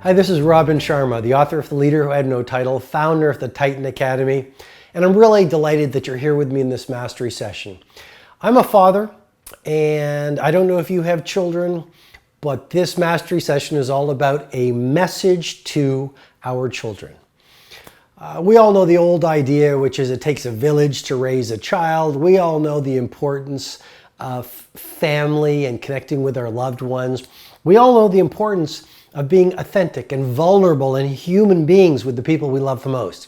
Hi, this is Robin Sharma, the author of The Leader Who Had No Title, founder of the Titan Academy, and I'm really delighted that you're here with me in this mastery session. I'm a father, and I don't know if you have children, but this mastery session is all about a message to our children. We all know the old idea, which is it takes a village to raise a child. We all know the importance of family and connecting with our loved ones. We all know the importance of being authentic and vulnerable and human beings with the people we love the most.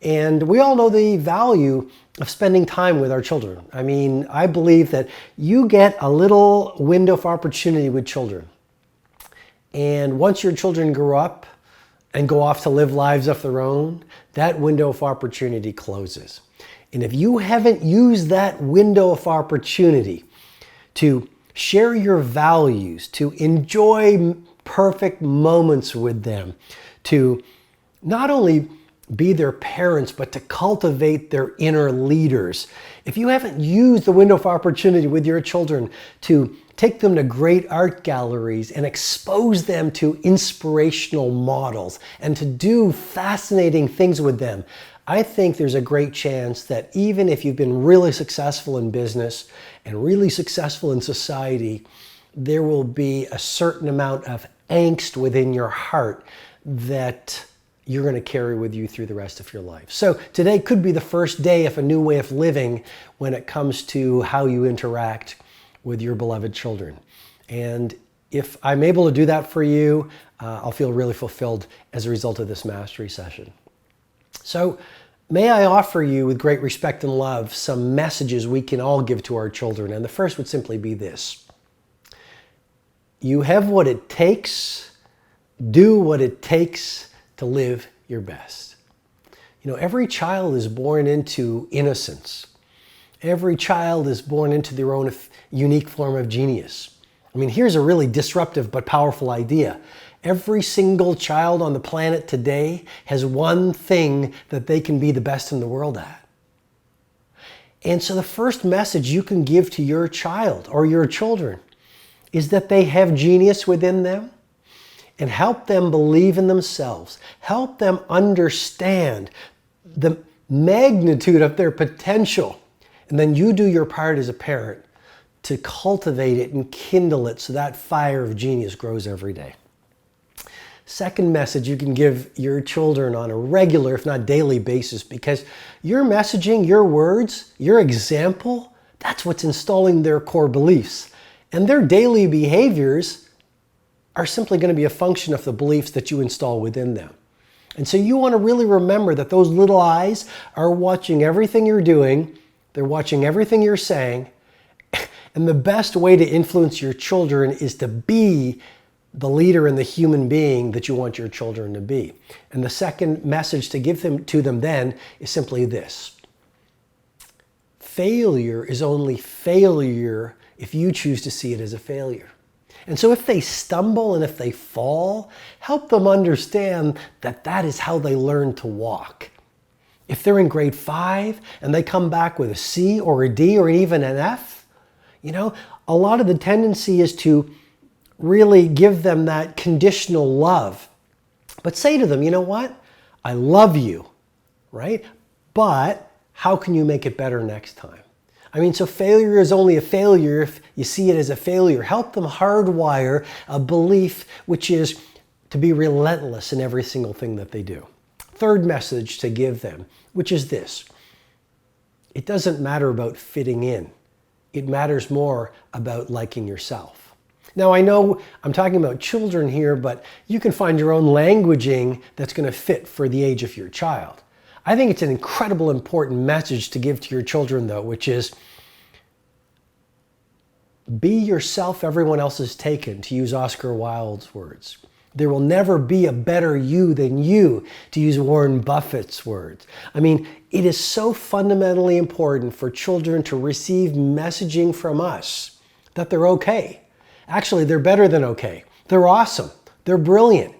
And we all know the value of spending time with our children. I mean, I believe that you get a little window of opportunity with children. And once your children grow up and go off to live lives of their own, that window of opportunity closes. And if you haven't used that window of opportunity to share your values, to enjoy perfect moments with them, to not only be their parents, but to cultivate their inner leaders. If you haven't used the window of opportunity with your children to take them to great art galleries and expose them to inspirational models and to do fascinating things with them, I think there's a great chance that even if you've been really successful in business and really successful in society, there will be a certain amount of angst within your heart that you're going to carry with you through the rest of your life. So today could be the first day of a new way of living when it comes to how you interact with your beloved children. And if I'm able to do that for you, I'll feel really fulfilled as a result of this mastery session. So may I offer you, with great respect and love, some messages we can all give to our children. And the first would simply be this: you have what it takes, do what it takes to live your best. You know, every child is born into innocence. Every child is born into their own unique form of genius. I mean, here's a really disruptive but powerful idea. Every single child on the planet today has one thing that they can be the best in the world at. And so the first message you can give to your child or your children is that they have genius within them, and help them believe in themselves. Help them understand the magnitude of their potential. And then you do your part as a parent to cultivate it and kindle it so that fire of genius grows every day. Second message you can give your children on a regular, if not daily basis, because your messaging, your words, your example, that's what's installing their core beliefs. And their daily behaviors are simply going to be a function of the beliefs that you install within them. And so you want to really remember that those little eyes are watching everything you're doing. They're watching everything you're saying. And the best way to influence your children is to be the leader and the human being that you want your children to be. And the second message to give to them then is simply this: failure is only failure if you choose to see it as a failure. And so if they stumble and if they fall, help them understand that that is how they learn to walk. If they're in grade 5 and they come back with a C or a D or even an F, you know, a lot of the tendency is to really give them that conditional love. But say to them, you know what? I love you, right? But how can you make it better next time? I mean, so failure is only a failure if you see it as a failure. Help them hardwire a belief which is to be relentless in every single thing that they do. Third message to give them, which is this: it doesn't matter about fitting in. It matters more about liking yourself. Now, I know I'm talking about children here, but you can find your own languaging that's going to fit for the age of your child. I think it's an incredible important message to give to your children, though, which is be yourself everyone else is taken, to use Oscar Wilde's words. There will never be a better you than you, to use Warren Buffett's words. I mean, it is so fundamentally important for children to receive messaging from us that they're okay. Actually, they're better than okay. They're awesome. They're brilliant.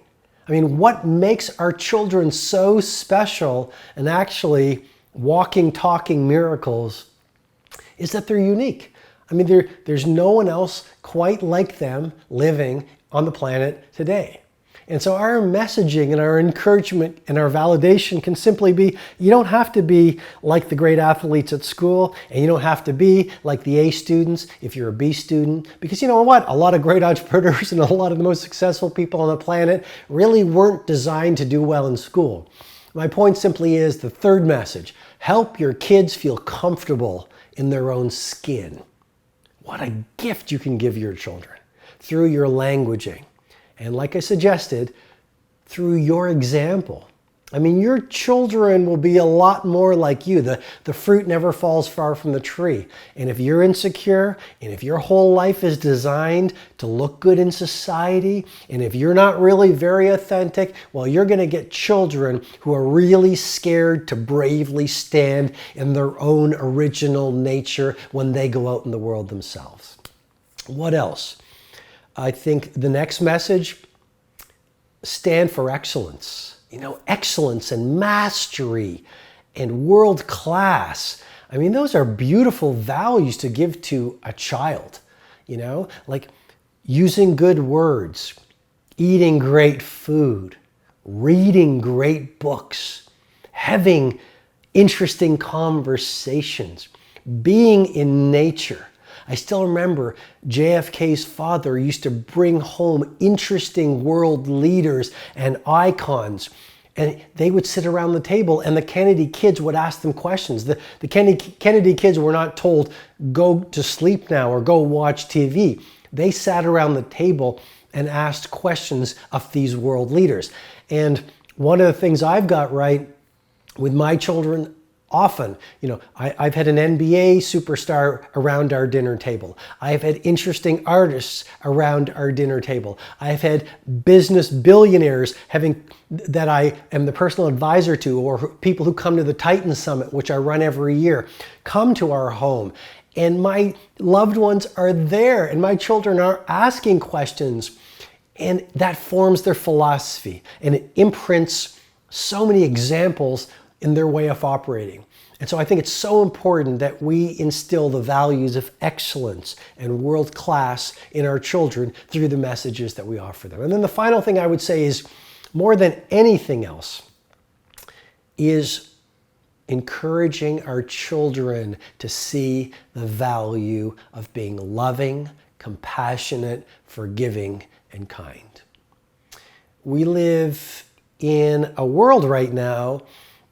I mean, what makes our children so special and actually walking, talking miracles is that they're unique. I mean, there's no one else quite like them living on the planet today. And so our messaging and our encouragement and our validation can simply be, you don't have to be like the great athletes at school, and you don't have to be like the A students if you're a B student. Because you know what? A lot of great entrepreneurs and a lot of the most successful people on the planet really weren't designed to do well in school. My point simply is the third message: help your kids feel comfortable in their own skin. What a gift you can give your children through your languaging. And like I suggested, through your example. I mean, your children will be a lot more like you. The fruit never falls far from the tree. And if you're insecure, and if your whole life is designed to look good in society, and if you're not really very authentic, well, you're going to get children who are really scared to bravely stand in their own original nature when they go out in the world themselves. What else? I think the next message, stand for excellence. You know, excellence and mastery and world class. I mean, those are beautiful values to give to a child, you know, like using good words, eating great food, reading great books, having interesting conversations, being in nature. I still remember JFK's father used to bring home interesting world leaders and icons, and they would sit around the table and the Kennedy kids would ask them questions. The Kennedy kids were not told, go to sleep now or go watch TV. They sat around the table and asked questions of these world leaders. And one of the things I've got right with my children often, you know, I've had an NBA superstar around our dinner table. I've had interesting artists around our dinner table. I've had business billionaires that I am the personal advisor to, or people who come to the Titan Summit, which I run every year, come to our home. And my loved ones are there, and my children are asking questions. And that forms their philosophy, and it imprints so many examples in their way of operating. And so I think it's so important that we instill the values of excellence and world class in our children through the messages that we offer them. And then the final thing I would say is, more than anything else, is encouraging our children to see the value of being loving, compassionate, forgiving, and kind. We live in a world right now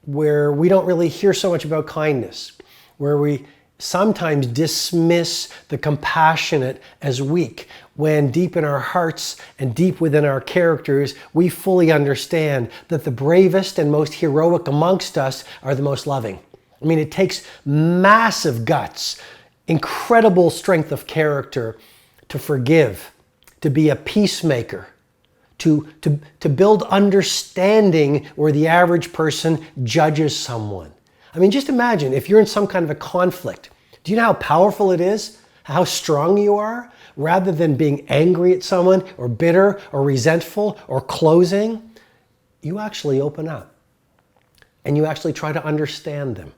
where we don't really hear so much about kindness, where we sometimes dismiss the compassionate as weak, when deep in our hearts and deep within our characters, we fully understand that the bravest and most heroic amongst us are the most loving. I mean, it takes massive guts, incredible strength of character to forgive, to be a peacemaker, to build understanding where the average person judges someone. I mean, just imagine if you're in some kind of a conflict. Do you know how powerful it is? How strong you are? Rather than being angry at someone or bitter or resentful or closing, you actually open up and you actually try to understand them.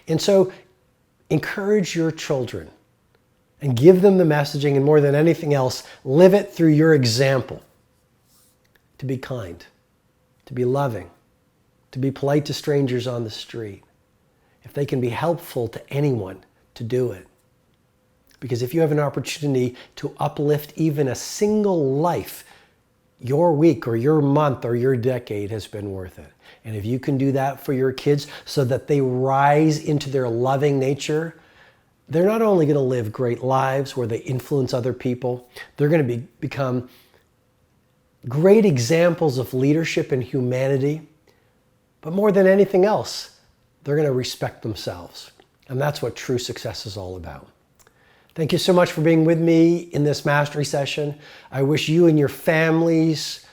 And so encourage your children and give them the messaging, and more than anything else, live it through your example. To be kind, to be loving, to be polite to strangers on the street. If they can be helpful to anyone, to do it. Because if you have an opportunity to uplift even a single life, your week or your month or your decade has been worth it. And if you can do that for your kids so that they rise into their loving nature, they're not only going to live great lives where they influence other people, they're going to become great examples of leadership and humanity, but more than anything else, they're going to respect themselves. And that's what true success is all about. Thank you so much for being with me in this mastery session. I wish you and your families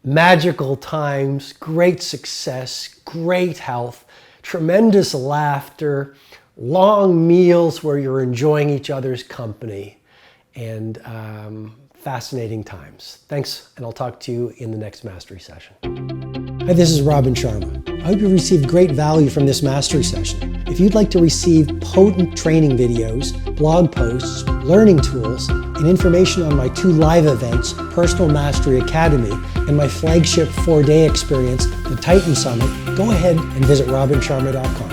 magical times, great success, great health, tremendous laughter, long meals where you're enjoying each other's company, and fascinating times. Thanks, and I'll talk to you in the next mastery session. Hi, this is Robin Sharma. I hope you received great value from this mastery session. If you'd like to receive potent training videos, blog posts, learning tools, and information on my 2 live events, Personal Mastery Academy and my flagship 4-day experience, the Titan Summit, go ahead and visit RobinSharma.com.